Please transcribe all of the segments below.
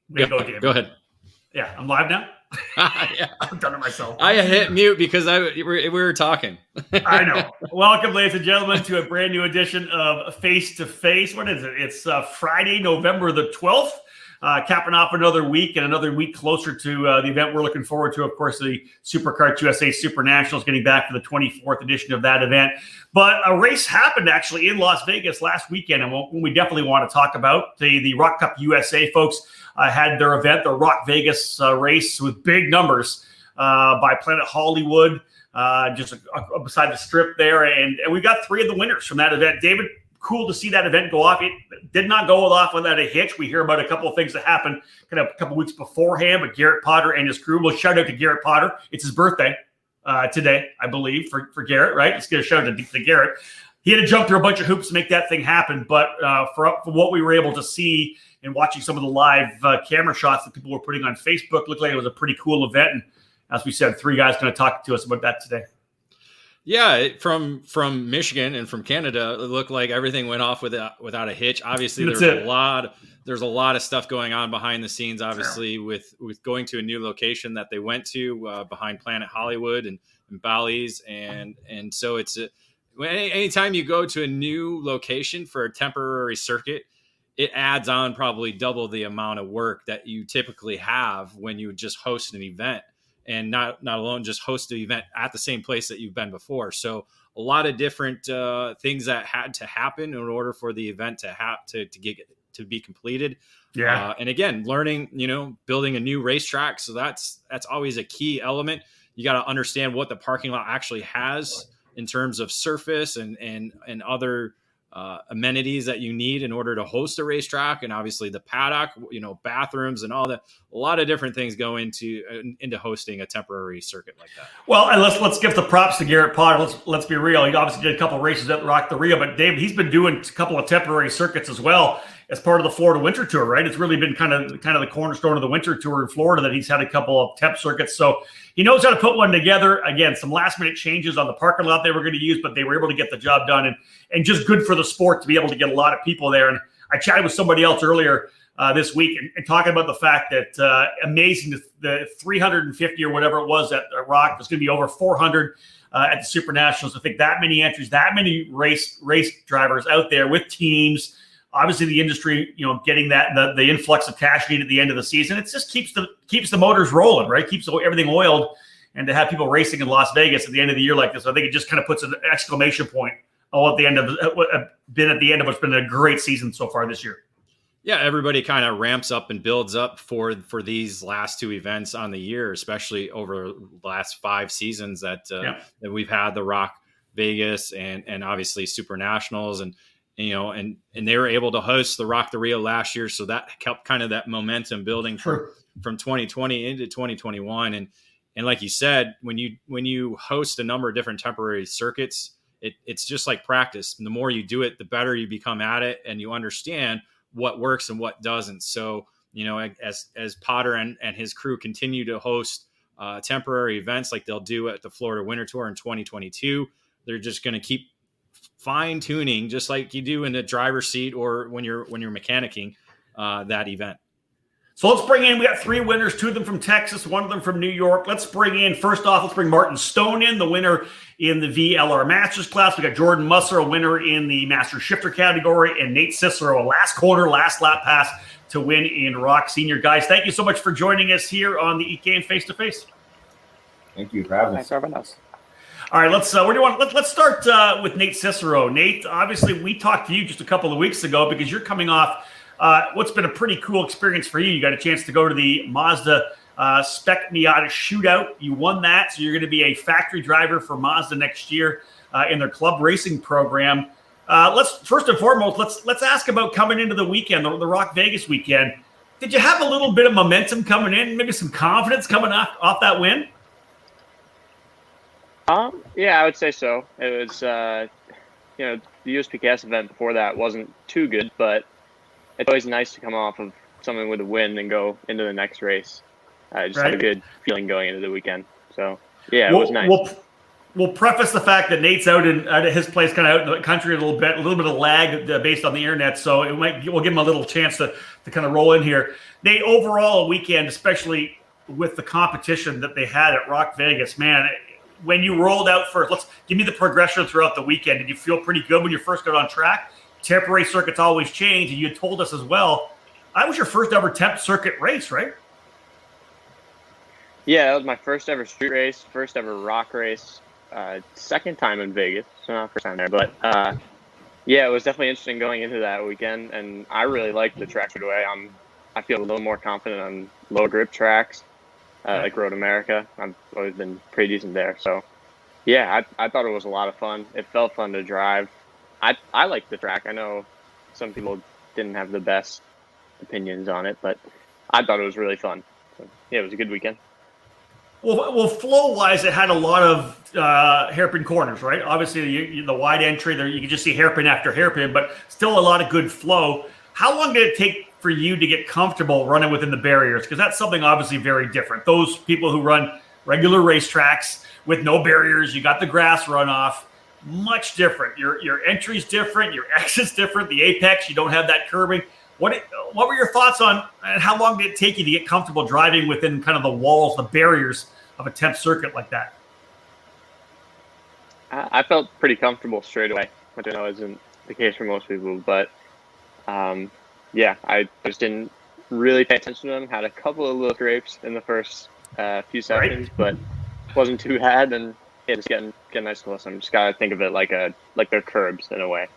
Way to go, David. Go ahead. Yeah, I'm live now. Yeah. I've done it myself. I hit mute because we were talking. I know. Welcome, ladies and gentlemen, to a brand new edition of Face2Face. What is it? It's Friday, November the 12th. Capping off another week and another week closer to the event we're looking forward to. Of course, the SuperKart USA Super Nationals, getting back for the 24th edition of that event. But a race happened actually in Las Vegas last weekend, and we definitely want to talk about. The ROK Cup USA folks had their event, the ROK Vegas race with big numbers by Planet Hollywood, just beside the strip there. And we got three of the winners from that event. David, cool to see that event go off. It did not go off without a hitch. We hear about a couple of things that happened kind of a couple of weeks beforehand, but Garrett Potter and his crew. We'll shout out to Garrett Potter. It's his birthday today, I believe, for Garrett, right? Let's get a shout out to Garrett. He had to jump through a bunch of hoops to make that thing happen, but for what we were able to see and watching some of the live camera shots that people were putting on Facebook, looked like it was a pretty cool event. And as we said, three guys going to talk to us about that today. Yeah, from Michigan and from Canada, it looked like everything went off without a hitch. Obviously, there's a lot of stuff going on behind the scenes. Obviously, with going to a new location that they went to behind Planet Hollywood and Bally's, and so it's anytime you go to a new location for a temporary circuit, it adds on probably double the amount of work that you typically have when you just host an event. And not alone just host the event at the same place that you've been before. So a lot of different things that had to happen in order for the event to be completed. Yeah. And again, learning, building a new racetrack. So that's always a key element. You got to understand what the parking lot actually has in terms of surface and other amenities that you need in order to host a racetrack, and obviously the paddock, bathrooms and all that. A lot of different things go into hosting a temporary circuit like that. Well, and let's give the props to Garrett Potter. Let's be real. He obviously did a couple of races at ROK the Rio, but Dave, he's been doing a couple of temporary circuits as well as part of the Florida Winter Tour, right? It's really been kind of the cornerstone of the Winter Tour in Florida that he's had a couple of temp circuits. So he knows how to put one together. Again, some last minute changes on the parking lot they were going to use, but they were able to get the job done, and just good for the sport to be able to get a lot of people there. And I chatted with somebody else earlier this week and talking about the fact that amazing, the 350 or whatever it was at ROK, there's going to be over 400 at the Super Nationals. I think that many entries, that many race drivers out there with teams. Obviously, the industry, getting that the influx of cash needed at the end of the season, it just keeps the motors rolling, right? Keeps everything oiled, and to have people racing in Las Vegas at the end of the year like this, I think it just kind of puts an exclamation point at the end of what's been a great season so far this year. Yeah, everybody kind of ramps up and builds up for these last two events on the year, especially over the last 5 seasons that we've had the ROK Vegas and obviously Super Nationals and they were able to host the ROK the Rio last year, so that kept kind of that momentum building from 2020 into 2021. And like you said, when you host a number of different temporary circuits, it's just like practice. And the more you do it, the better you become at it, and you understand what works and what doesn't. So, as Potter and his crew continue to host temporary events like they'll do at the Florida Winter Tour in 2022, they're just going to keep fine tuning, just like you do in the driver's seat or when you're mechanicking that event. So let's bring in, we got 3 winners, 2 of them from Texas, 1 of them from New York. Let's bring Martin Stone in, the winner in the VLR Masters class. We got Jordan Musser, a winner in the Master Shifter category, and Nate Cicero, a last lap pass to win in ROK Senior. Guys, thank you so much for joining us here on the EK and Face2Face. Thank you for having us. Thanks for having us. All right, let's start with Nate Cicero. Nate, obviously we talked to you just a couple of weeks ago because you're coming off what's been a pretty cool experience for you. You got a chance to go to the Mazda Spec Miata Shootout. You won that, so you're going to be a factory driver for Mazda next year in their club racing program. Let's first and foremost let's ask about coming into the weekend, the ROK Vegas weekend. Did you have a little bit of momentum coming in, maybe some confidence coming off that win? Yeah, I would say so. It was, the USPKS event before that wasn't too good, but it's always nice to come off of something with a win and go into the next race. I just had a good feeling going into the weekend. So, yeah, it was nice. we'll preface the fact that Nate's out at his place, kind of out in the country a little bit of lag based on the internet. So we'll give him a little chance to kind of roll in here. Nate, overall a weekend, especially with the competition that they had at ROK Vegas, man, when you rolled out first, let's give me the progression throughout the weekend. Did you feel pretty good when you first got on track? Temporary circuits always change, and you told us as well, that was your first ever temp circuit race, right? Yeah, that was my first ever street race, first ever ROK race, second time in Vegas, so not first time there. But yeah, it was definitely interesting going into that weekend, and I really liked the track straightaway. I feel a little more confident on low grip tracks, like Road America. I've always been pretty decent there. So yeah, I thought it was a lot of fun. It felt fun to drive. I liked the track. I know some people didn't have the best opinions on it, but I thought it was really fun. So, yeah, it was a good weekend. Well, flow-wise, it had a lot of hairpin corners, right? Obviously, the wide entry there, you could just see hairpin after hairpin, but still a lot of good flow. How long did it take for you to get comfortable running within the barriers? Because that's something obviously very different. Those people who run regular racetracks with no barriers, you got the grass runoff, much different. Your entry's different, your exit's different, the apex, you don't have that curbing. What were your thoughts on, and how long did it take you to get comfortable driving within kind of the walls, the barriers of a temp circuit like that? I felt pretty comfortable straight away, which I know isn't the case for most people. But yeah, I just didn't really pay attention to them. Had a couple of little scrapes in the first few seconds, but wasn't too bad. And yeah, just getting nice to listen. Just gotta think of it like their curbs in a way,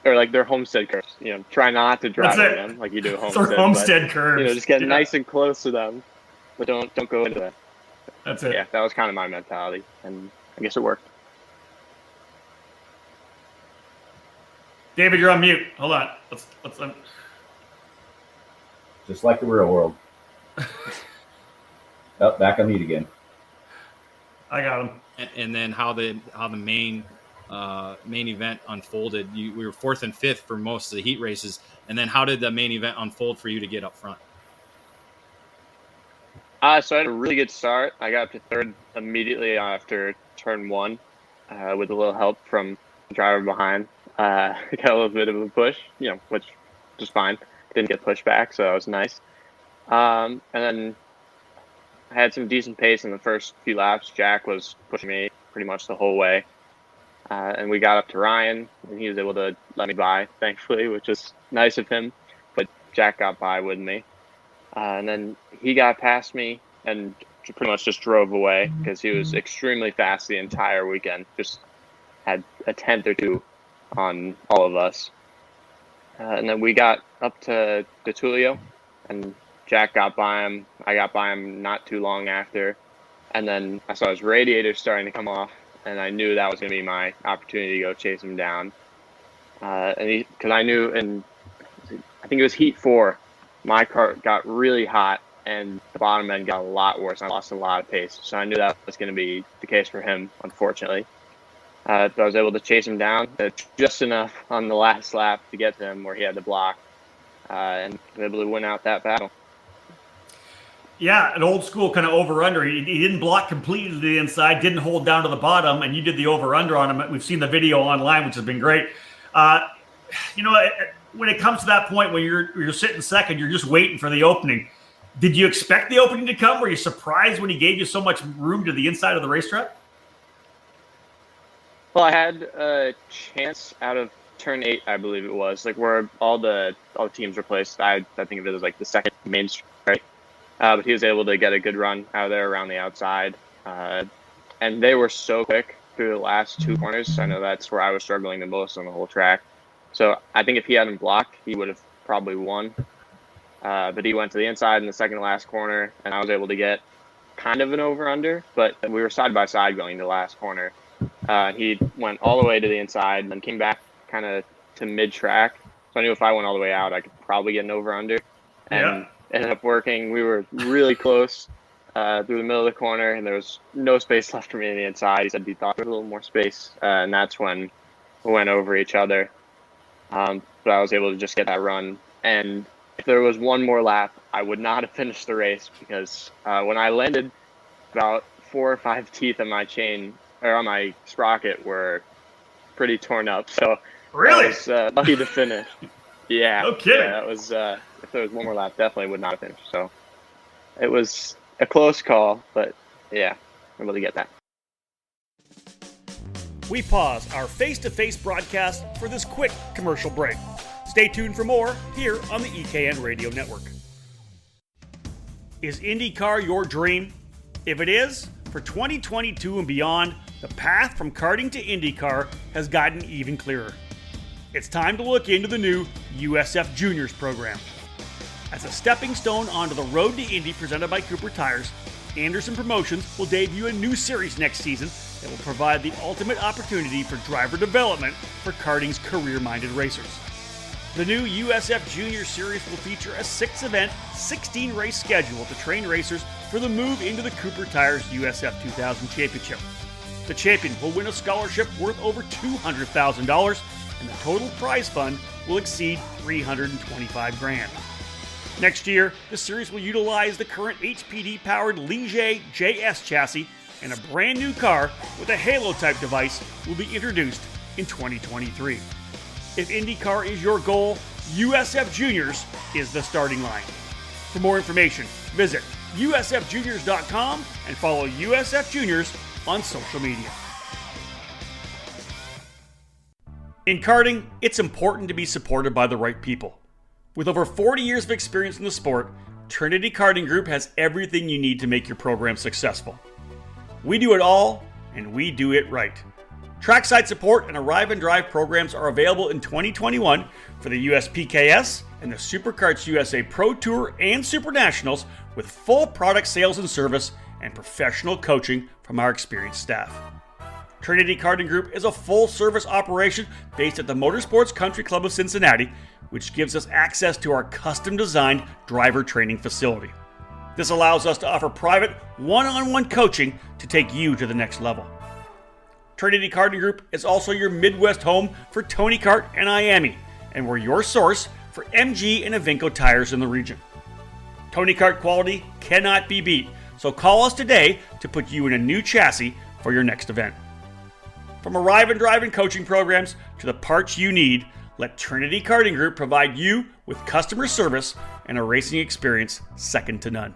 or like their homestead curves. Try not to drive on them like you do a homestead. They're homestead curves. Just get nice and close to them, but don't go into that. That's it. Yeah, that was kind of my mentality, and I guess it worked. David, you're on mute. Hold on. Let's Just like the real world. Oh, back on mute again. I got him. And then how the main event unfolded. We were fourth and fifth for most of the heat races, and then how did the main event unfold for you to get up front? So I had a really good start. I got up to third immediately after turn one, with a little help from the driver behind. Got a little bit of a push, which was fine. Didn't get pushed back, so that was nice. And then I had some decent pace in the first few laps. Jack was pushing me pretty much the whole way. And we got up to Ryan, and he was able to let me by, thankfully, which is nice of him. But Jack got by with me. And then he got past me and pretty much just drove away because he was extremely fast the entire weekend. Just had a tenth or two on all of us. And then we got up to Tulio, and Jack got by him. I got by him not too long after. And then I saw his radiator starting to come off, and I knew that was going to be my opportunity to go chase him down. Because I knew I think it was heat 4, my car got really hot, and the bottom end got a lot worse. I lost a lot of pace. So I knew that was going to be the case for him, unfortunately. But I was able to chase him down just enough on the last lap to get to him where he had to block, and was able to win out that battle. Yeah, an old school kind of over-under. He didn't block completely to the inside, didn't hold down to the bottom, and you did the over-under on him. We've seen the video online, which has been great. When it comes to that point when you're sitting second, you're just waiting for the opening. Did you expect the opening to come? Were you surprised when he gave you so much room to the inside of the racetrack? Well, I had a chance out of turn 8, I believe it was, like where all the teams were placed. I think of it as like the second main straight. But he was able to get a good run out of there around the outside. And they were so quick through the last 2 corners. I know that's where I was struggling the most on the whole track. So I think if he hadn't blocked, he would have probably won. But he went to the inside in the second to last corner, and I was able to get kind of an over-under. But we were side by side going to the last corner. He went all the way to the inside and then came back kind of to mid-track. So I knew if I went all the way out, I could probably get an over-under. And ended up working. We were really close through the middle of the corner, and there was no space left for me on the inside. He said he thought there was a little more space, and that's when we went over each other. But I was able to just get that run. And if there was one more lap, I would not have finished the race because when I landed about 4 or 5 teeth in my chain, on my sprocket were pretty torn up. So Really? I was lucky to finish. Yeah. No kidding. Yeah, that was if there was one more lap, definitely would not have finished. So it was a close call, but yeah, able to get that. We pause our face-to-face broadcast for this quick commercial break. Stay tuned for more here on the EKN Radio Network. Is IndyCar your dream? If it is, for 2022 and beyond, the path from karting to IndyCar has gotten even clearer. It's time to look into the new USF Juniors program. As a stepping stone onto the road to Indy presented by Cooper Tires, Anderson Promotions will debut a new series next season that will provide the ultimate opportunity for driver development for karting's career-minded racers. The new USF Junior Series will feature a 6-event, 16-race schedule to train racers for the move into the Cooper Tires USF 2000 Championship. The champion will win a scholarship worth over $200,000, and the total prize fund will exceed $325,000. Next year, the series will utilize the current HPD-powered Ligier JS chassis, and a brand new car with a Halo-type device will be introduced in 2023. If IndyCar is your goal, USF Juniors is the starting line. For more information, visit usfjuniors.com and follow USF Juniors on social media. In karting, it's important to be supported by the right people. With over 40 years of experience in the sport, Trinity Karting Group has everything you need to make your program successful. We do it all, and we do it right. Trackside support and arrive and drive programs are available in 2021 for the USPKS and the SuperKarts USA Pro Tour and Super Nationals, with full product sales and service and professional coaching from our experienced staff. Trinity Karting Group is a full-service operation based at the Motorsports Country Club of Cincinnati, which gives us access to our custom-designed driver training facility. This allows us to offer private, one-on-one coaching to take you to the next level. Trinity Karting Group is also your Midwest home for Tony Kart and IAME, and we're your source for MG and Avinco tires in the region. Tony Kart quality cannot be beat, so call us today to put you in a new chassis for your next event. From arrive and drive and coaching programs to the parts you need, let Trinity Karting Group provide you with customer service and a racing experience second to none.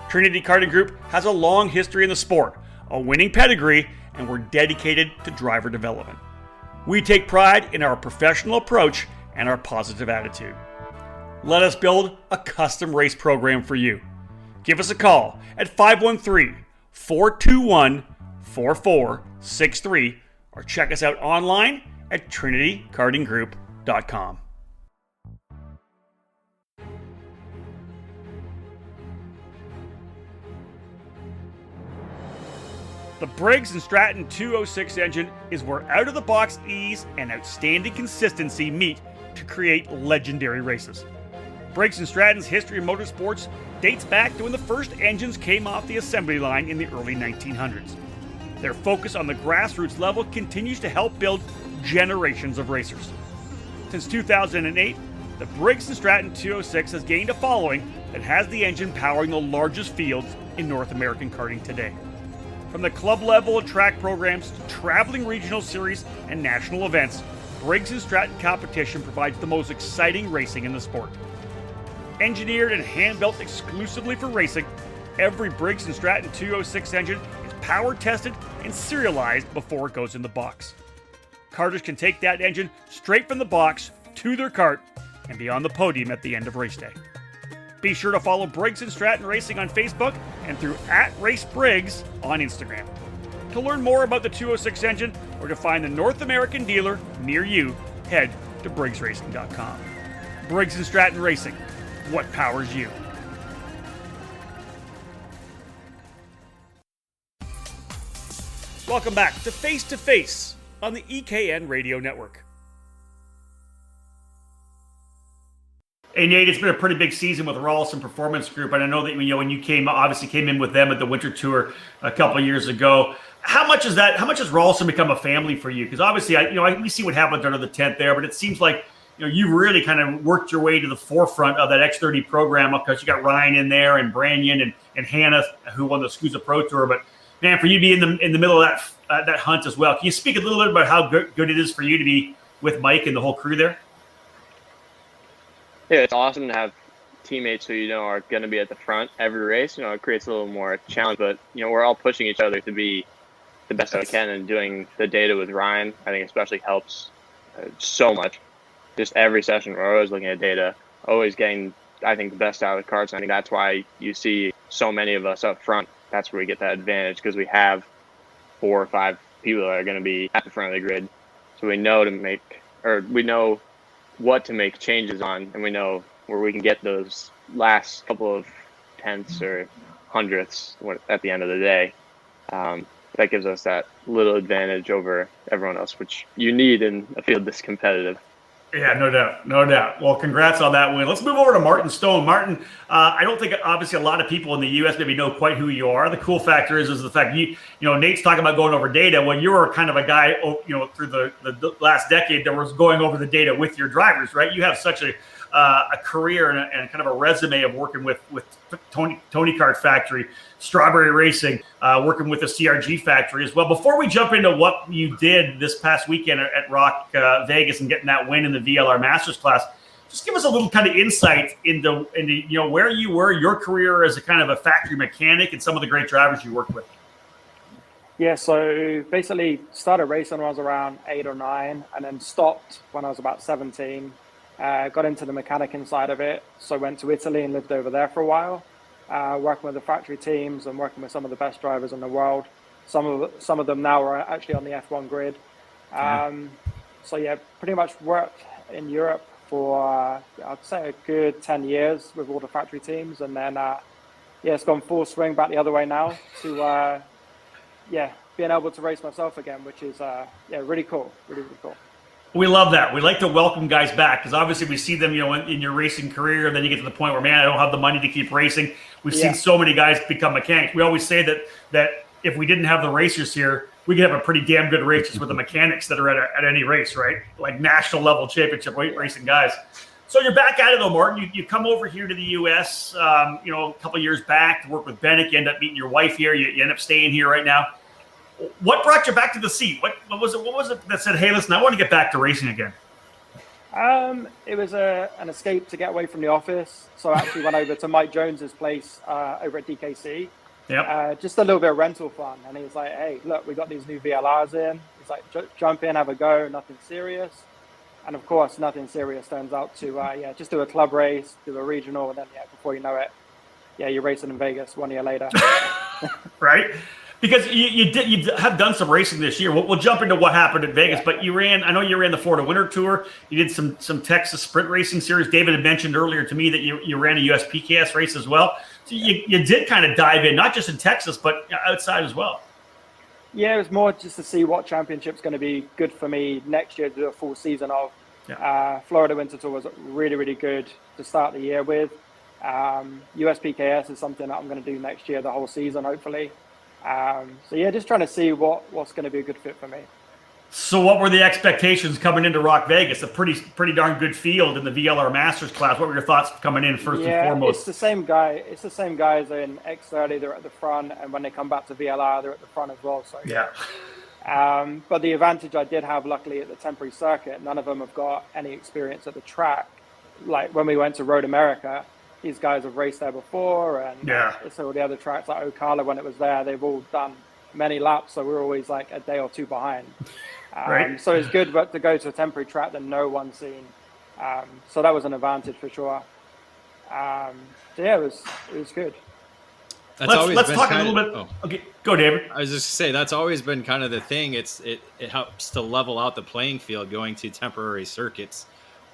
Trinity Karting Group has a long history in the sport, a winning pedigree, and we're dedicated to driver development. We take pride in our professional approach and our positive attitude. Let us build a custom race program for you. Give us a call at 513-421-4463 or check us out online at trinitykartinggroup.com. The Briggs & Stratton 206 engine is where out-of-the-box ease and outstanding consistency meet to create legendary races. Briggs & Stratton's history in motorsports dates back to when the first engines came off the assembly line in the early 1900s. Their focus on the grassroots level continues to help build generations of racers. Since 2008, the Briggs & Stratton 206 has gained a following that has the engine powering the largest fields in North American karting today. From the club level of track programs to traveling regional series and national events, Briggs & Stratton competition provides the most exciting racing in the sport. Engineered and hand-built exclusively for racing, every Briggs & Stratton 206 engine is power tested and serialized before it goes in the box. Karters can take that engine straight from the box to their kart and be on the podium at the end of race day. Be sure to follow Briggs & Stratton Racing on Facebook and through @RaceBriggs on Instagram. To learn more about the 206 engine or to find the North American dealer near you, head to briggsracing.com. Briggs & Stratton Racing, what powers you? Welcome back to Face2Face on the EKN Radio Network. Hey Nate, it's been a pretty big season with Rawlson Performance Group, and I know that when you came in with them at the Winter Tour a couple of years ago. How much has Rawlson become a family for you? Because obviously, we see what happened under the tent there, but it seems like you've really kind of worked your way to the forefront of that X30 program because you got Ryan in there and Branyan and Hannah, who won the SCUSA Pro Tour. But man, for you to be in the middle of that hunt as well. Can you speak a little bit about how good it is for you to be with Mike and the whole crew there? Yeah, it's awesome to have teammates who are going to be at the front every race. It creates a little more challenge, but we're all pushing each other to be the best that we can. And doing the data with Ryan, I think especially helps so much. Just every session, we're always looking at data, always getting, I think, the best out of the carts. And I think that's why you see so many of us up front. That's where we get that advantage, because we have 4 or 5 people that are going to be at the front of the grid. So we know we know what to make changes on, and we know where we can get those last couple of tenths or hundredths at the end of the day. That gives us that little advantage over everyone else, which you need in a field this competitive. Yeah, no doubt. Well, congrats on that win. Let's move over to Martin Stone. Martin, I don't think obviously a lot of people in the U.S. maybe know quite who you are. The cool factor is the fact Nate's talking about going over data. Well, you were kind of a guy, through the last decade that was going over the data with your drivers, right? You have such a career and kind of a resume of working with Tony Kart Factory, Strawberry Racing, working with the CRG Factory as well. Before we jump into what you did this past weekend at ROK Vegas and getting that win in the VLR Masters class, just give us a little kind of insight into where you were, your career as a kind of a factory mechanic, and some of the great drivers you worked with. Yeah, so basically started racing when I was around 8 or 9, and then stopped when I was about 17. Got into the mechanicing side of it, so went to Italy and lived over there for a while, working with the factory teams and working with some of the best drivers in the world. Some of them now are actually on the F1 grid. So yeah, pretty much worked in Europe for I'd say a good 10 years with all the factory teams, and then it's gone full swing back the other way now to being able to race myself again, which is really cool, really cool. We love that. We like to welcome guys back, because obviously we see them, in your racing career, and then you get to the point where, man, I don't have the money to keep racing. We've seen so many guys become mechanics. We always say that if we didn't have the racers here, we could have a pretty damn good race just with the mechanics that are at any race, right? Like national level championship racing guys. So you're back at it though, Martin. You come over here to the U.S., a couple of years back to work with Bennett. You end up meeting your wife here. You end up staying here right now. What brought you back to the seat? What was it that said, hey, listen, I want to get back to racing again? It was an escape to get away from the office. So I actually went over to Mike Jones's place over at DKC. Yep. Just a little bit of rental fun. And he was like, hey, look, we got these new VLRs in. He's like, jump in, have a go, nothing serious. And of course, nothing serious turns out to, just do a club race, do a regional, and then, before you know it, you're racing in Vegas 1 year later. Right? Because you have done some racing this year. We'll jump into what happened at Vegas, but I know you ran the Florida Winter Tour. You did some Texas Sprint Racing Series. David had mentioned earlier to me that you ran a USPKS race as well. So you did kind of dive in, not just in Texas, but outside as well. Yeah, it was more just to see what championship's going to be good for me next year to do a full season of. Yeah. Florida Winter Tour was really, really good to start the year with. USPKS is something that I'm going to do next year, the whole season, hopefully. Just trying to see what's going to be a good fit for me. So what were the expectations coming into ROK Vegas? A pretty darn good field in the VLR Masters class. What were your thoughts coming in first and foremost? It's the same guy. It's the same guys in X30. They're at the front, and when they come back to VLR, they're at the front as well. So but the advantage I did have, luckily, at the temporary circuit, none of them have got any experience at the track. Like when we went to Road America, these guys have raced there before, and so all the other tracks like Ocala, when it was there, they've all done many laps, so we're always like a day or two behind. Right. So it's good, but to go to a temporary track that no one's seen, so that was an advantage for sure. It was good. Let's talk a little bit. Okay, go, David. I was just to say that's always been kind of the thing. It helps to level out the playing field going to temporary circuits.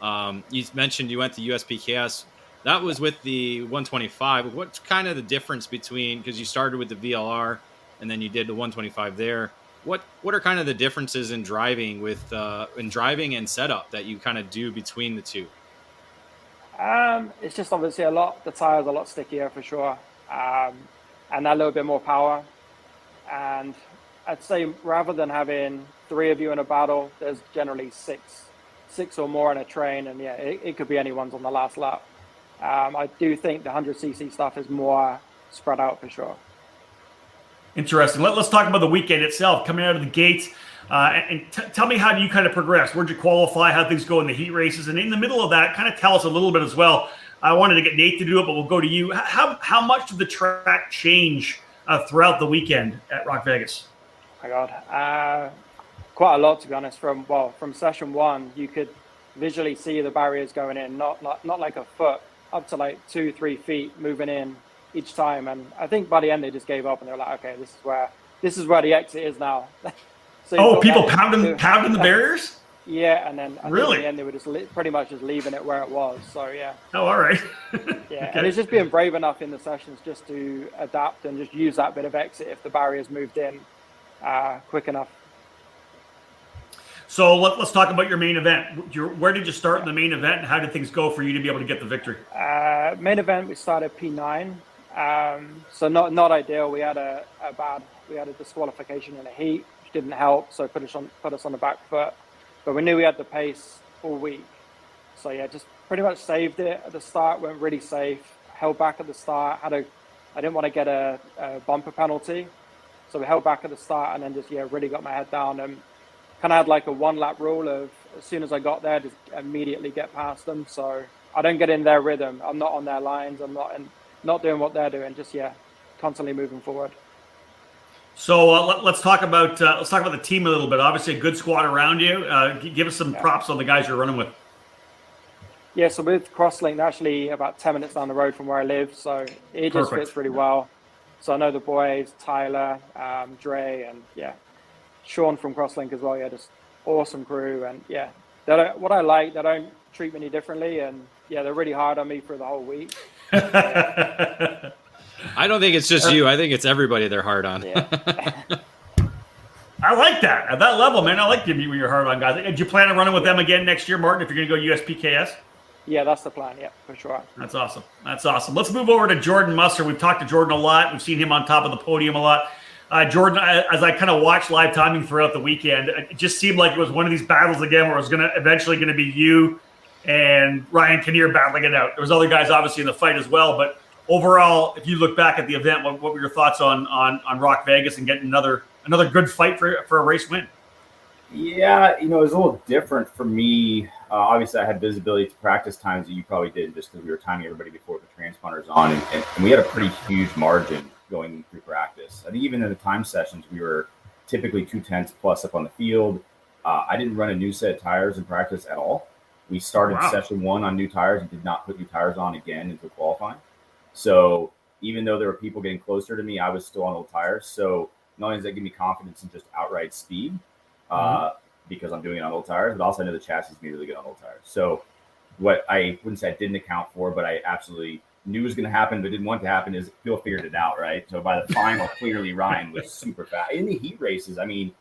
You mentioned you went to USPKS. That was with the 125. What's kind of the difference between, because you started with the VLR and then you did the 125 there. What are kind of the differences in driving and setup that you kind of do between the two? It's just obviously the tires are a lot stickier for sure, and a little bit more power. And I'd say rather than having 3 of you in a battle, there's generally six or more in a train, and it could be anyone's on the last lap. I do think the 100cc stuff is more spread out for sure. Interesting. Let's talk about the weekend itself. Coming out of the gates, tell me, how do you kind of progress? Where'd you qualify? How things go in the heat races? And in the middle of that, kind of tell us a little bit as well. I wanted to get Nate to do it, but we'll go to you. How much did the track change throughout the weekend at ROK Vegas? My God, quite a lot, to be honest. From session one, you could visually see the barriers going in, not like a foot, up to like 2-3 feet moving in each time. And I think by the end they just gave up and they were like, okay, this is where the exit is now. So people pounding the barriers? Yeah, and then really? in the end they were just pretty much just leaving it where it was. So yeah. Oh, all right. Yeah, Okay. and it's just being brave enough in the sessions just to adapt and just use that bit of exit if the barriers moved in quick enough. So let's talk about your main event. Where did you start in the main event, and how did things go for you to be able to get the victory? Main event, we started P9, so not ideal. We had a disqualification in a heat, which didn't help, so put us on the back foot. But we knew we had the pace all week, so yeah, just pretty much saved it at the start. Went really safe, held back at the start. I didn't want to get a bumper penalty, so we held back at the start, and then just really got my head down and kind of had like a 1-lap rule of as soon as I got there, just immediately get past them. So I don't get in their rhythm. I'm not on their lines. I'm not doing what they're doing. Just constantly moving forward. So let's talk about the team a little bit. Obviously, a good squad around you. Give us some props on the guys you're running with. Yeah, so with Crosslink, they're actually about 10 minutes down the road from where I live, so it just fits really well. So I know the boys, Tyler, Dre, and Sean from Crosslink as well. Yeah, just awesome crew, and what I like, they don't treat me any differently, and they're really hard on me for the whole week. I don't think it's just you. I think it's everybody they're hard on. Yeah. I like that. At that level, man, I like to meet with your hard on guys. Do you plan on running with them again next year, Martin, if you're going to go USPKS? Yeah, that's the plan. Yeah, for sure. That's awesome. Let's move over to Jordan Musser. We've talked to Jordan a lot. We've seen him on top of the podium a lot. Jordan, as I kind of watched live timing throughout the weekend, it just seemed like it was one of these battles again where it was eventually going to be you and Ryan Kinnear battling it out. There was other guys obviously in the fight as well, but overall, if you look back at the event, what were your thoughts on ROK Vegas and getting another good fight for a race win? Yeah, it was a little different for me. Obviously, I had visibility to practice times that you probably did just because we were timing everybody before the transponders on, and we had a pretty huge margin going through practice. I think even in the time sessions, we were typically 2/10 plus up on the field. I didn't run a new set of tires in practice at all. We started session one on new tires and did not put new tires on again until qualifying. So even though there were people getting closer to me, I was still on old tires. So not only does that give me confidence in just outright speed, because I'm doing it on old tires, but also I know the chassis is really good on old tires. So what I wouldn't say I didn't account for, but I absolutely knew was going to happen, but didn't want to happen, is Bill figured it out, right? So by the final, clearly Ryan was super fast. In the heat races, I mean,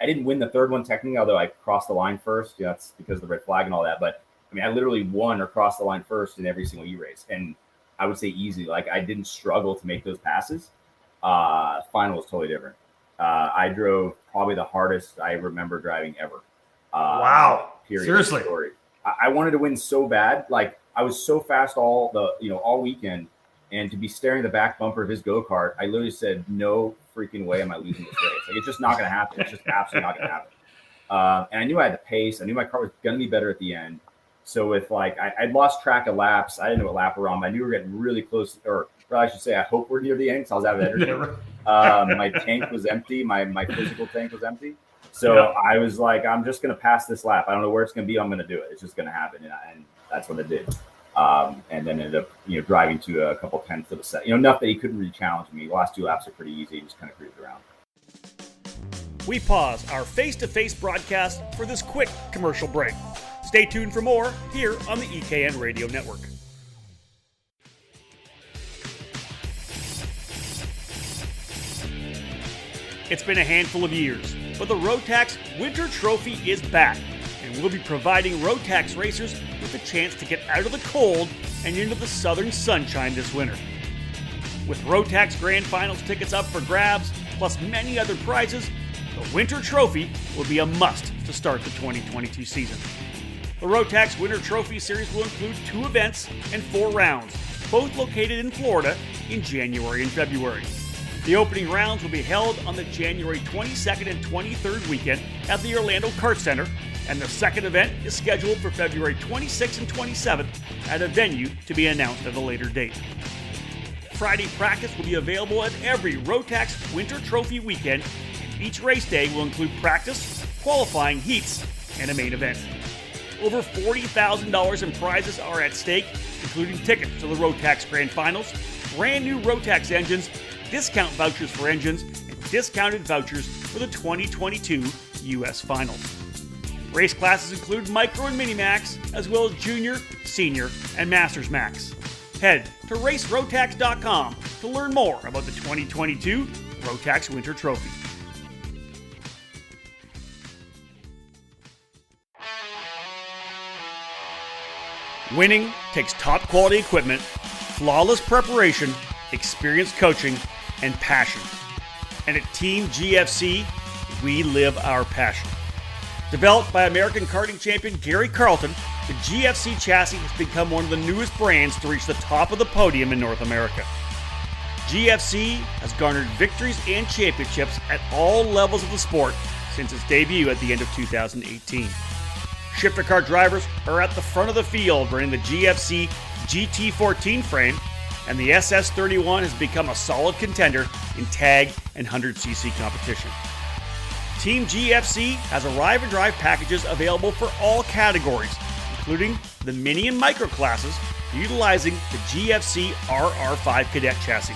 I didn't win the third one technically, although I crossed the line first. That's because of the red flag and all that. But I mean, I literally won or crossed the line first in every single heat race. And I would say easy. Like, I didn't struggle to make those passes. Final was totally different. I drove probably the hardest I remember driving ever. Wow. Period. Seriously. Story. I wanted to win so bad. Like, I was so fast all weekend, and to be staring the back bumper of his go-kart, I literally said, no freaking way am I losing this race. Like, it's just not going to happen. It's just absolutely not going to happen. And I knew I had the pace. I knew my car was going to be better at the end. So with I'd lost track of laps. I didn't know what lap we're on. I knew we were getting really close, or I should say, I hope we're near the end because I was out of energy. My tank was empty. My physical tank was empty. So I was like, I'm just going to pass this lap. I don't know where it's going to be. I'm going to do it. It's just going to happen. And that's what it did. And then ended up, driving to a couple tenths of a set. Enough that he couldn't really challenge me. The last two laps are pretty easy. He just kind of cruised around. We pause our face-to-face broadcast for this quick commercial break. Stay tuned for more here on the EKN Radio Network. It's been a handful of years, but the Rotax Winter Trophy is back, and we'll be providing Rotax racers with a chance to get out of the cold and into the southern sunshine this winter. With Rotax Grand Finals tickets up for grabs, plus many other prizes, the Winter Trophy will be a must to start the 2022 season. The Rotax Winter Trophy Series will include 2 events and 4 rounds, both located in Florida in January and February. The opening rounds will be held on the January 22nd and 23rd weekend at the Orlando Kart Center, and the second event is scheduled for February 26th and 27th at a venue to be announced at a later date. Friday practice will be available at every Rotax Winter Trophy weekend, and each race day will include practice, qualifying heats, and a main event. Over $40,000 in prizes are at stake, including tickets to the Rotax Grand Finals, brand new Rotax engines, discount vouchers for engines, and discounted vouchers for the 2022 U.S. Finals. Race classes include Micro and Mini Max, as well as Junior, Senior, and Masters Max. Head to racerotax.com to learn more about the 2022 Rotax Winter Trophy. Winning takes top quality equipment, flawless preparation, experienced coaching, and passion. And at Team GFC, we live our passion. Developed by American karting champion Gary Carlton, the GFC chassis has become one of the newest brands to reach the top of the podium in North America. GFC has garnered victories and championships at all levels of the sport since its debut at the end of 2018. Shifter car drivers are at the front of the field running the GFC GT14 frame, and the SS31 has become a solid contender in tag and 100cc competition. Team GFC has arrive and drive packages available for all categories, including the mini and micro classes, utilizing the GFC RR5 Cadet chassis.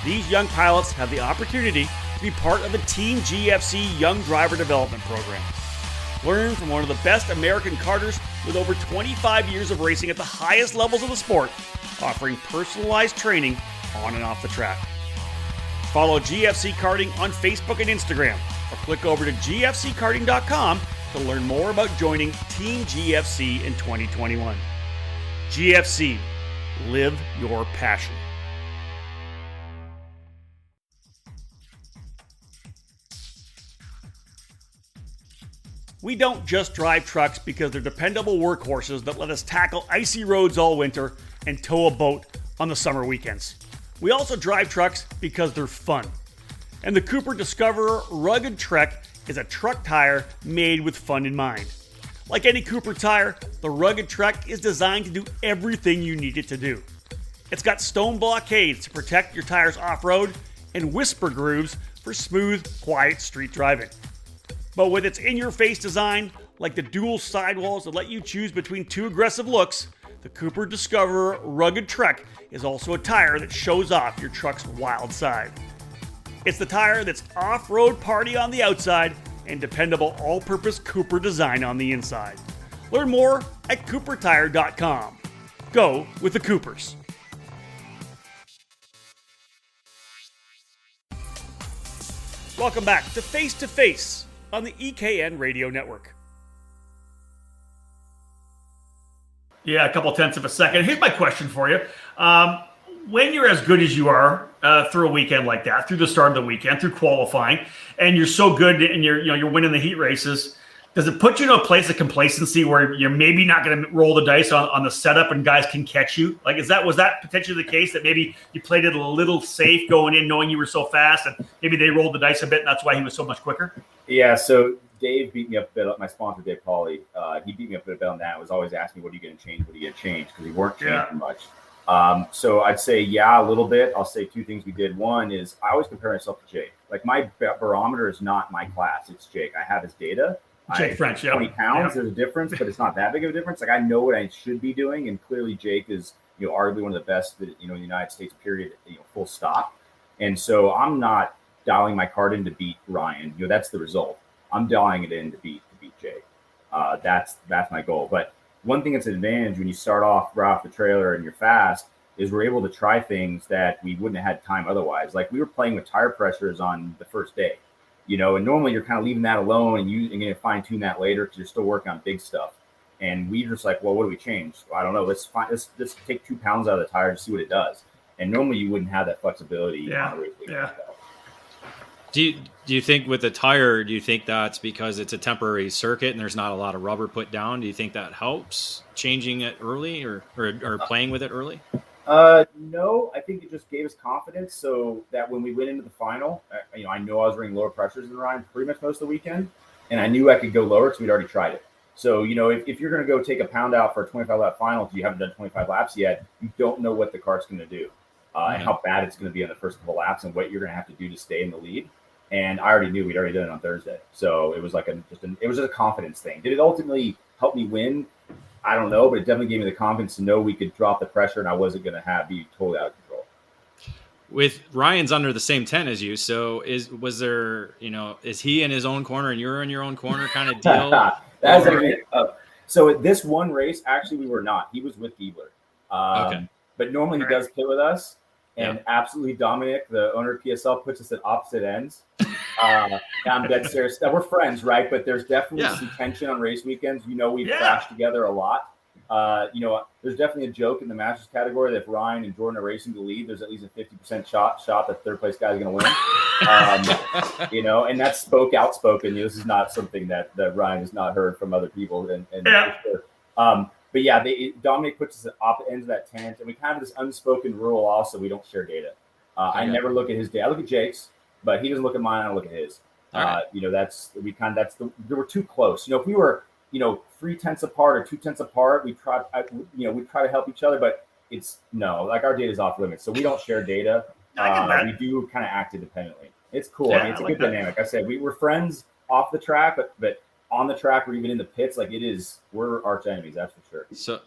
These young pilots have the opportunity to be part of the Team GFC Young Driver Development Program. Learn from one of the best American karters with over 25 years of racing at the highest levels of the sport, offering personalized training on and off the track. Follow GFC Karting on Facebook and Instagram, or click over to gfckarting.com to learn more about joining Team GFC in 2021. GFC, live your passion. We don't just drive trucks because they're dependable workhorses that let us tackle icy roads all winter and tow a boat on the summer weekends. We also drive trucks because they're fun. And the Cooper Discoverer Rugged Trek is a truck tire made with fun in mind. Like any Cooper tire, the Rugged Trek is designed to do everything you need it to do. It's got stone blockades to protect your tires off-road and whisper grooves for smooth, quiet street driving. But with its in-your-face design, like the dual sidewalls that let you choose between two aggressive looks, the Cooper Discoverer Rugged Trek is also a tire that shows off your truck's wild side. It's the tire that's off-road party on the outside and dependable all-purpose Cooper design on the inside. Learn more at coopertire.com. Go with the Coopers. Welcome back to Face2Face on the EKN Radio Network. Yeah, a couple tenths of a second. Here's my question for you. When you're as good as you are through a weekend like that, through the start of the weekend, through qualifying, and you're so good and you're winning the heat races, does it put you in a place of complacency where you're maybe not going to roll the dice on the setup and guys can catch you? Like, was that potentially the case that maybe you played it a little safe going in knowing you were so fast and maybe they rolled the dice a bit and that's why he was so much quicker? Yeah, so Dave beat me up a bit. My sponsor, Dave Pauly, he beat me up a bit on that. Was always asking me, what are you going to change? What are you going to change? Because we weren't changing much. So I'd say, yeah, a little bit. I'll say two things we did. One is I always compare myself to Jake. Like, my barometer is not my class. It's Jake. I have his data. Jake French, 20 pounds, there's a difference, but it's not that big of a difference. Like, I know what I should be doing, and clearly Jake is, arguably one of the best that, in the United States, period, full stop. And so I'm not dialing my card in to beat Ryan. That's the result. I'm dialing it in to beat Jake. That's my goal. But one thing that's an advantage when you start off right off the trailer and you're fast is we're able to try things that we wouldn't have had time otherwise. Like, we were playing with tire pressures on the first day. And normally you're kind of leaving that alone and you're going to fine tune that later because you're still working on big stuff. And we just like, well, what do we change? Well, I don't know. Let's take 2 pounds out of the tire and see what it does. And normally you wouldn't have that flexibility. On a race week like that. Do you think with the tire, do you think that's because it's a temporary circuit and there's not a lot of rubber put down? Do you think that helps changing it early or playing with it early? No, I think it just gave us confidence so that when we went into the final, I know I was running lower pressures than Ryan pretty much most of the weekend, and I knew I could go lower because we'd already tried it. So, if you're going to go take a pound out for a 25-lap final, if you haven't done 25 laps yet, you don't know what the cart's going to do and how bad it's going to be on the first couple laps and what you're going to have to do to stay in the lead. And I already knew we'd already done it on Thursday. So it was like it was just a confidence thing. Did it ultimately help me win? I don't know, but it definitely gave me the confidence to know we could drop the pressure and I wasn't going to be totally out of control. With Ryan's under the same tent as you, so is he in his own corner and you're in your own corner kind of deal? So at this one race, actually, we were not. He was with Giebler. Okay. But normally he does pit with us. And absolutely, Dominic, the owner of PSL, puts us at opposite ends. I'm dead serious. We're friends, right? But there's definitely some tension on race weekends. We've crashed together a lot. There's definitely a joke in the Masters category that if Ryan and Jordan are racing to lead, there's at least a 50% shot that third place guy is going to win. And that's outspoken. This is not something that Ryan has not heard from other people. But yeah, Dominic puts us at opposite ends of that tent, and we kind of have this unspoken rule also: we don't share data. I never look at his data. I look at Jake's, but he doesn't look at mine. I don't look at his. We're too close. If we were 3/10 apart or 2/10 apart, we try to help each other, but our data is off limits, so we don't share data. We do kind of act independently. It's cool. Yeah, it's a good dynamic. I said we're friends off the track, but on the track or even in the pits, we're arch enemies, that's for sure. So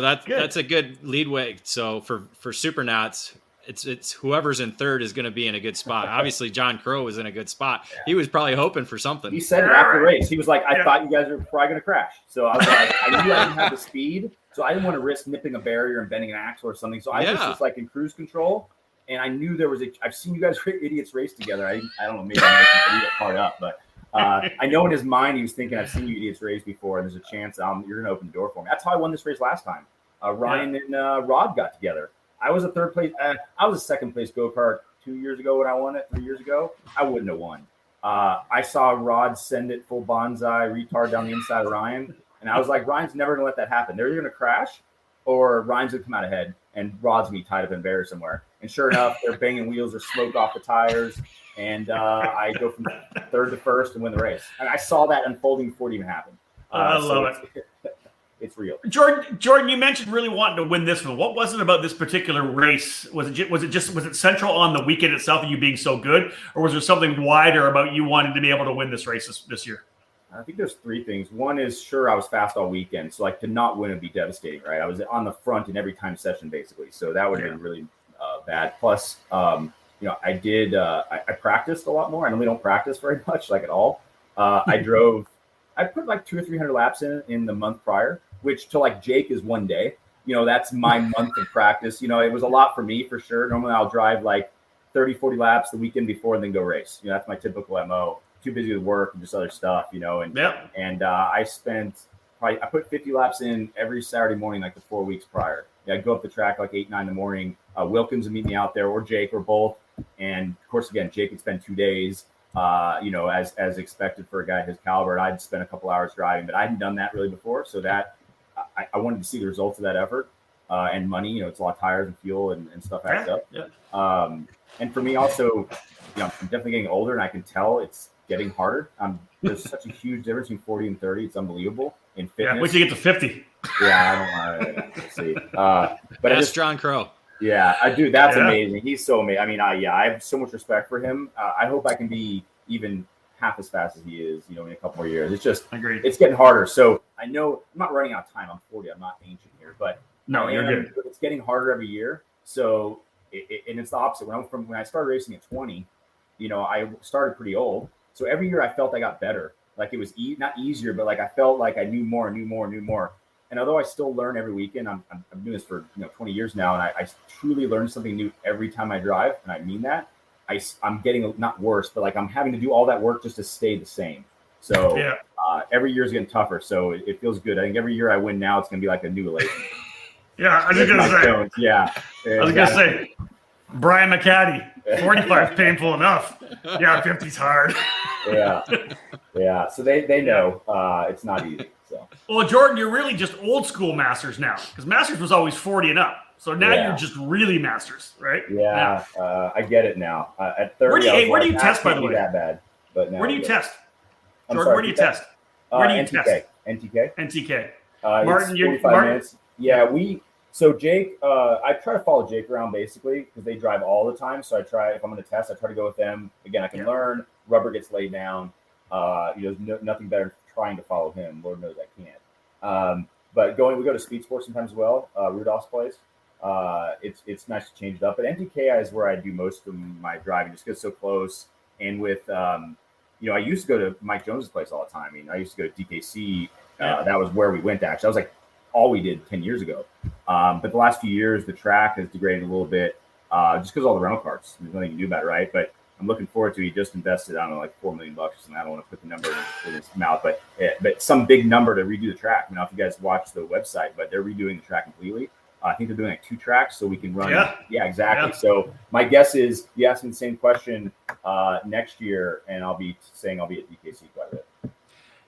that's a good lead way. So for Supernauts, it's whoever's in third is going to be in a good spot. Obviously, John Crow was in a good spot. Yeah. He was probably hoping for something. He said it after the race. He was like, I thought you guys were probably going to crash. So I was like, I knew I didn't have the speed, so I didn't want to risk nipping a barrier and bending an axle or something. So I was just in cruise control, and I knew there was I've seen you guys idiots race together. I don't know, maybe I'm making the idiot part up, but I know in his mind he was thinking, I've seen you idiots race before, and there's a chance you're going to open the door for me. That's how I won this race last time. Ryan and Rod got together. I was a third place. I was a second place go-kart 2 years ago when I won it. 3 years ago, I wouldn't have won. I saw Rod send it full bonsai retard down the inside of Ryan, and I was like, Ryan's never going to let that happen. They're either going to crash, or Ryan's going to come out ahead, and Rod's going to be tied up in barrier somewhere. And sure enough, they're banging wheels or smoke off the tires. And I go from third to first and win the race. And I saw that unfolding before it even happened. I love it. It's real. Jordan, you mentioned really wanting to win this one. What was it about this particular race? Was it central on the weekend itself and you being so good, or was there something wider about you wanting to be able to win this race this year? I think there's three things. One is, sure, I was fast all weekend, so to not win would be devastating, right? I was on the front in every time session basically, so that would have been really bad. Plus, I practiced a lot more. I normally don't practice very much, at all. I put 200 or 300 laps in the month prior, which to Jake is one day. That's my month of practice. It was a lot for me for sure. Normally I'll drive 30, 40 laps the weekend before and then go race. That's my typical MO. Too busy with work and just other stuff, and I put 50 laps in every Saturday morning, the 4 weeks prior. I'd go up the track 8, 9 in the morning. Wilkins would meet me out there, or Jake, or both. And of course, again, Jake would spend 2 days, as expected for a guy his caliber. I'd spend a couple hours driving, but I hadn't done that really before. So that I wanted to see the results of that effort and money. It's a lot of tires and fuel and stuff adds up. Yeah. And for me also, I'm definitely getting older, and I can tell it's getting harder. There's such a huge difference between 40 and 30. It's unbelievable in fitness. Yeah, once you get to 50. Yeah, I don't want to see. But that's John Crow. Yeah, I do. That's amazing. He's so amazing. I mean, I have so much respect for him. I hope I can be even half as fast as he is, in a couple more years. It's just, agreed. It's getting harder. So I know I'm not running out of time. I'm 40. I'm not ancient here, but no, you're good. It's getting harder every year. So, and it's the opposite. When I started racing at 20, I started pretty old. So every year I felt I got better. It was not easier, but I felt like I knew more. And although I still learn every weekend, I'm doing this for 20 years now, and I truly learn something new every time I drive, and I mean that. I'm getting not worse, but I'm having to do all that work just to stay the same. So every year is getting tougher. So it feels good. I think every year I win now, it's going to be like a new elation. Yeah, I was just going to say. Yeah. I was going to say, Brian McCaddy, 45 is painful enough. Yeah, 50's hard. Yeah. So they know it's not easy. So. Well, Jordan, you're really just old school Masters now, because Masters was always 40 and up. So now you're just really masters, right? Yeah, I get it now. At 30, where do you test, by the way? That bad, but now where do you test? Jordan, sorry, where do you test? Where do you test? NTK. Martin, it's 45 minutes. Yeah, So Jake, I try to follow Jake around basically because they drive all the time. So if I'm going to test, I try to go with them. Again, I can learn. Rubber gets laid down. Nothing better than trying to follow him. Lord knows I can't. But we go to Speed Sports sometimes as well. Rudolph's place. It's nice to change it up. But NTK is where I do most of my driving. Just because it's so close. And with I used to go to Mike Jones's place all the time. I mean, I used to go to DKC. That was where we went to, actually. That was like all we did 10 years ago. But the last few years, the track has degraded a little bit just because all the rental cars. There's nothing you can do about it, right? But I'm looking forward to. He just invested, I don't know, like $4 million or something. I don't want to put the number in his mouth, but some big number to redo the track. I don't know if you guys watch the website, but they're redoing the track completely. I think they're doing like 2 tracks so we can run. Yeah, exactly. Yeah. So my guess is you ask me the same question next year, and I'll be saying I'll be at DKC quite a bit.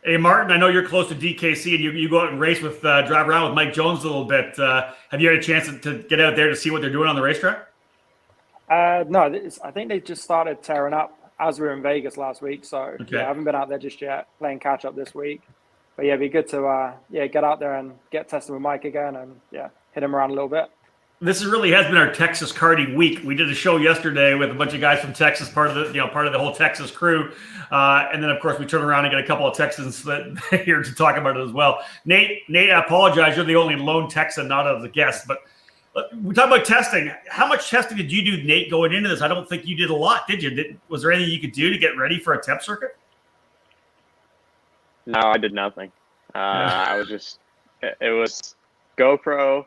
Hey, Martin, I know you're close to DKC and you go out and race with, drive around with Mike Jones a little bit. Have you had a chance to get out there to see what they're doing on the racetrack? No, I think they just started tearing up as we were in Vegas last week. So I haven't been out there just yet, playing catch up this week. But it'd be good to get out there and get tested with Mike again and hit him around a little bit. This really has been our Texas karting week. We did a show yesterday with a bunch of guys from Texas, part of the whole Texas crew, and then of course we turn around and get a couple of Texans here to talk about it as well. Nate, I apologize. You're the only lone Texan not as a guest, but we talk about testing. How much testing did you do, Nate, going into this? I don't think you did a lot, did you? Was there anything you could do to get ready for a temp circuit? No, I did nothing. I was just it was GoPro,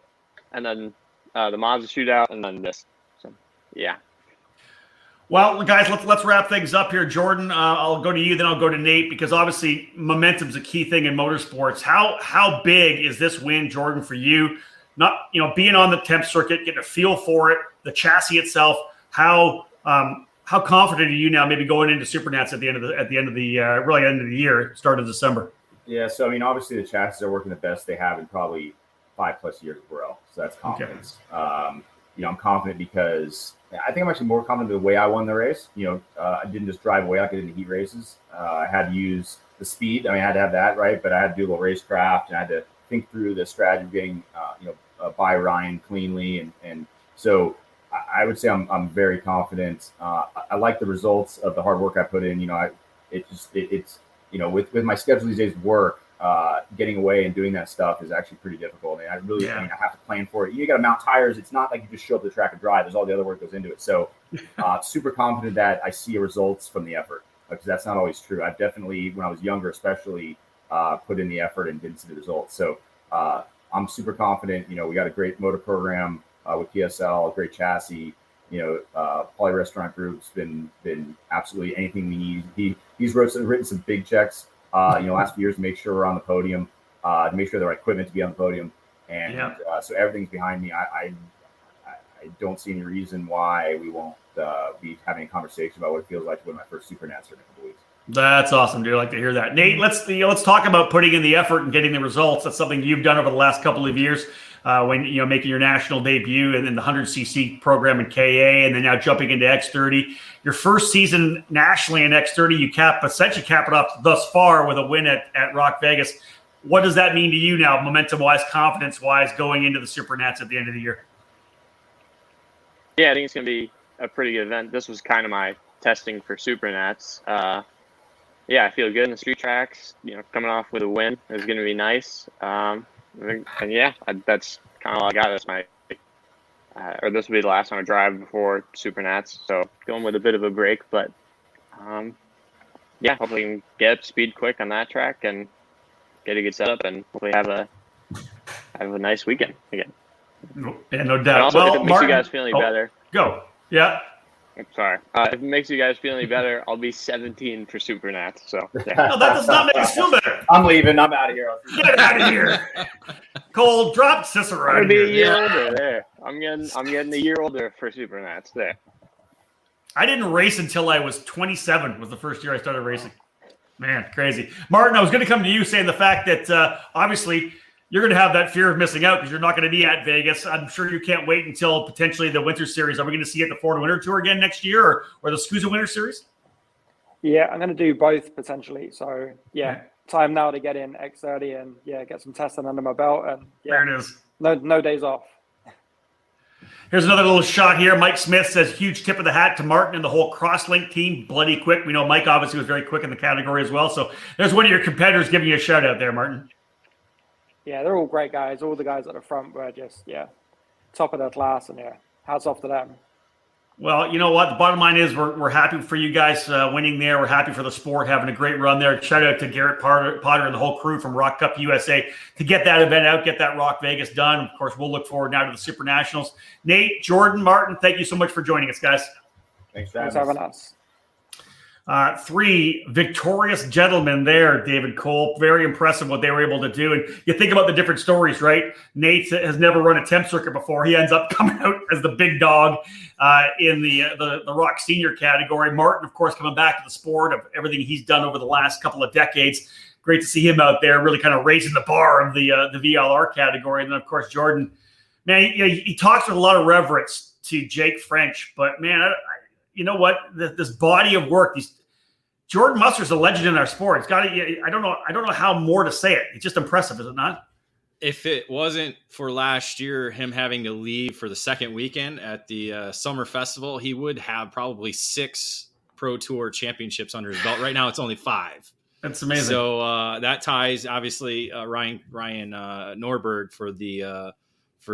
and then the Mazda shootout, and then this. So, yeah. Well, guys, let's wrap things up here. Jordan, I'll go to you, then I'll go to Nate, because obviously momentum's a key thing in motorsports. How big is this win, Jordan, for you? Not being on the temp circuit, getting a feel for it, the chassis itself. How confident are you now, maybe going into Supernats at the end of the year, start of December? Yeah, so I mean, obviously the chassis are working the best they have in probably 5+ years of row, so that's confidence. Okay. I'm confident because I think I'm actually more confident the way I won the race. I didn't just drive away like I did in the heat races. I had to use the speed. I mean, I had to have that, right? But I had to do a little racecraft, and I had to think through the strategy of getting, by Ryan cleanly, and so I would say I'm very confident. I like the results of the hard work I put in. It's with my schedule these days, work. Getting away and doing that stuff is actually pretty difficult. And I have to plan for it. You got to mount tires. It's not like you just show up to the track and drive. There's all the other work goes into it. So super confident that I see results from the effort, because that's not always true. I've definitely, when I was younger especially, put in the effort and didn't see the results. So I'm super confident. We got a great motor program with PSL, a great chassis. Poly Restaurant Group's been absolutely anything we need. He's written some big checks. Last few years to make sure we're on the podium, to make sure the right equipment to be on the podium. And so everything's behind me. I don't see any reason why we won't be having a conversation about what it feels like to win my first Supernats in a couple weeks. That's awesome, dude. I like to hear that. Nate, let's talk about putting in the effort and getting the results. That's something you've done over the last couple of years when making your national debut and then the 100cc program in KA, and then now jumping into X30. Your first season nationally in X30, you essentially cap it off thus far with a win at ROK Vegas. What does that mean to you now, momentum-wise, confidence-wise, going into the Supernats at the end of the year? Yeah, I think it's going to be a pretty good event. This was kind of my testing for Supernats. I feel good in the street tracks. Coming off with a win is going to be nice. That's kind of all I got. That's my this will be the last time I drive before Supernats, so going with a bit of a break. But hopefully we can get up to speed quick on that track and get a good setup, and hopefully have a nice weekend again. Yeah, no doubt. Also, if it makes you guys feel any better, go. Yeah. I'm sorry. If it makes you guys feel any better, I'll be 17 for Supernats. So no, that does not make us feel better. I'm leaving. I'm out of here. Get out of here. Cole, drop Cicero. I'm gonna be a year older. There. I'm getting a year older for Supernats. There. I didn't race until I was 27. Was the first year I started racing. Man, crazy. Martin, I was going to come to you saying the fact that obviously you're going to have that fear of missing out because you're not going to be at Vegas. I'm sure you can't wait until potentially the Winter Series. Are we going to see you at the Florida Winter Tour again next year or the SCUSA Winter Series? Yeah, I'm going to do both potentially. So, yeah, time now to get in X30 and, get some testing under my belt. And there it is. No days off. Here's another little shot here. Mike Smith says, huge tip of the hat to Martin and the whole Crosslink team. Bloody quick. We know Mike obviously was very quick in the category as well. So there's one of your competitors giving you a shout out there, Martin. Yeah, they're all great guys. All the guys at the front were just, top of their class. And, hats off to them. Well, you know what? The bottom line is we're happy for you guys winning there. We're happy for the sport, having a great run there. Shout out to Garrett Potter and the whole crew from Rock Cup USA to get that event out, get that Rock Vegas done. Of course, we'll look forward now to the Super Nationals. Nate, Jordan, Martin, thank you so much for joining us, guys. Thanks for having us. 3 victorious gentlemen there, David Cole. Very impressive what they were able to do. And you think about the different stories, right? Nate has never run a temp circuit before. He ends up coming out as the big dog in the Rock Senior category. Martin, of course, coming back to the sport of everything he's done over the last couple of decades. Great to see him out there really kind of raising the bar of the VLR category. And then, of course, Jordan, man, he talks with a lot of reverence to Jake French. But, man, you know what? This body of work, Jordan Muster's a legend in our sport. It's got to. I don't know how more to say it. It's just impressive, is it not? If it wasn't for last year, him having to leave for the second weekend at the Summer Festival, he would have probably 6 Pro Tour championships under his belt. Right now, it's only 5. That's amazing. So that ties obviously Ryan Norberg for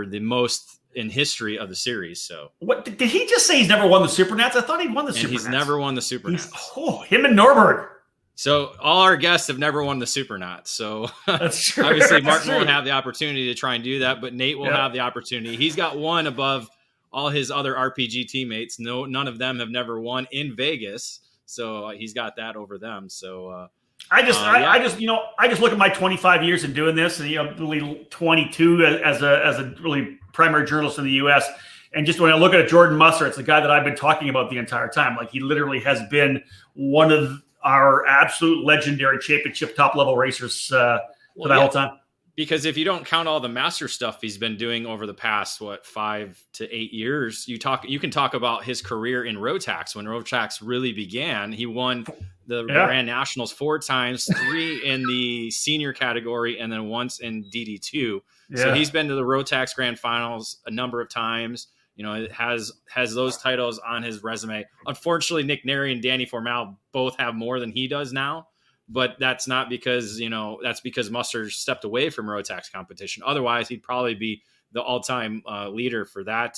the most in history of the series. So what did he just say? He's never won the Supernats? I thought he'd won the Supernats. He's never won the Supernats. Him and Norberg. So all our guests have never won the Supernats. So that's true. Obviously Martin won't have the opportunity to try and do that, but Nate will have the opportunity. He's got one above all his other RPG teammates. None of them have never won in Vegas. So he's got that over them. So I just look at my 25 years in doing this, and really 22 as a really primary journalist in the U.S. And just when I look at Jordan Muster, it's the guy that I've been talking about the entire time. Like, he literally has been one of our absolute legendary championship top level racers for that whole time. Because if you don't count all the master stuff he's been doing over the past 5 to 8 years, you can talk about his career in Rotax. When Rotax really began, he won the Grand Nationals 4 times, 3 in the senior category, and then once in DD2. Yeah. So he's been to the Rotax Grand Finals a number of times. It has those titles on his resume. Unfortunately, Nick Neri and Danny Formal both have more than he does now. But that's not because, that's because Muster stepped away from Rotax competition. Otherwise, he'd probably be the all-time leader for that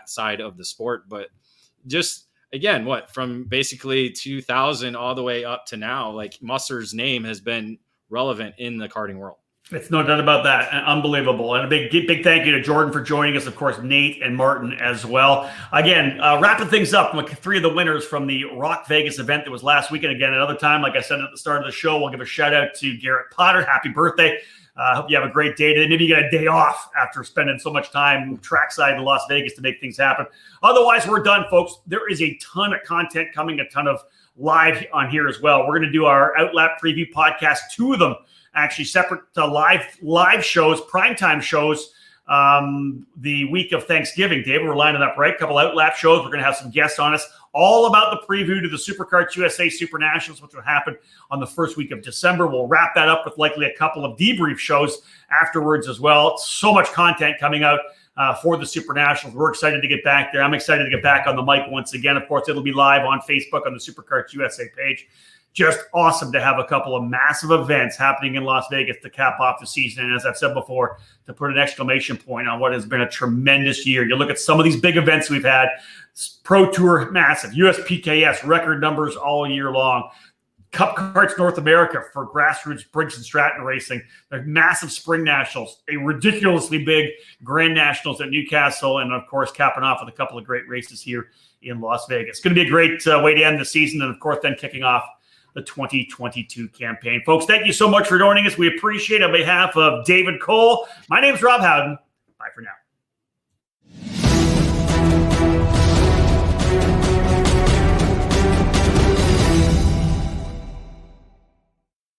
side of the sport. But just, again, from basically 2000 all the way up to now, like, Muster's name has been relevant in the karting world. It's no doubt about that. Unbelievable. And a big thank you to Jordan for joining us. Of course, Nate and Martin as well. Again, wrapping things up with 3 of the winners from the Rock Vegas event that was last weekend. Again, another time, like I said at the start of the show, we'll give a shout out to Garrett Potter. Happy birthday. Hope you have a great day today. Maybe you get a day off after spending so much time trackside in Las Vegas to make things happen. Otherwise, we're done, folks. There is a ton of content coming, a ton of live on here as well. We're going to do our Outlap preview podcast, 2 of them actually separate live shows, primetime shows, the week of Thanksgiving. David, we're lining up, right? A couple Outlap shows. We're going to have some guests on us, all about the preview to the SuperKarts USA Super Nationals, which will happen on the first week of December. We'll wrap that up with likely a couple of debrief shows afterwards as well. So much content coming out for the Super Nationals. We're excited to get back there. I'm excited to get back on the mic once again. Of course, it'll be live on Facebook on the SuperKarts USA page. Just awesome to have a couple of massive events happening in Las Vegas to cap off the season. And as I've said before, to put an exclamation point on what has been a tremendous year. You look at some of these big events we've had, Pro Tour, massive, USPKS, record numbers all year long. Cup Karts North America for grassroots Briggs and Stratton racing. The massive Spring Nationals, a ridiculously big Grand Nationals at Newcastle, and, of course, capping off with a couple of great races here in Las Vegas. It's going to be a great way to end the season, and, of course, then kicking off the 2022 campaign. Folks, thank you so much for joining us. We appreciate it. On behalf of David Cole, my name is Rob Howden.